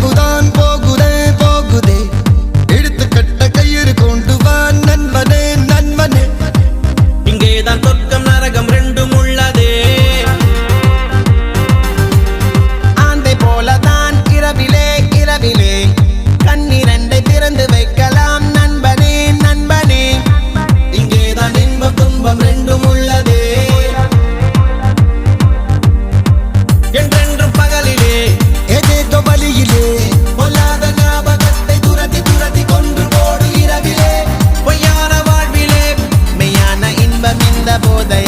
இரவுதான் போகுதே போகுதே எடுத்து கட்ட கயிறு கொண்டு வா நண்பனே நண்பனே இங்கேதான் சொர்க்கம் நரகம் ரெண்டும் உள்ளதே ஆந்தை போலதான் இரவிலே இரவிலே கண்ணிரண்டை திறந்து வைக்கலாம் நண்பனே நண்பனே இங்கேதான் இன்பம் துன்பம் ரெண்டும் உள்ளதே என்றென்றும் பகலிலே ஏதேதோ வழியிலே பொல்லாத ஞாபகத்தை துரத்தி துரத்தி கொன்று போடு இரவிலே பொய்யான வாழ்விலே மெய்யான இன்பம் இந்த போதை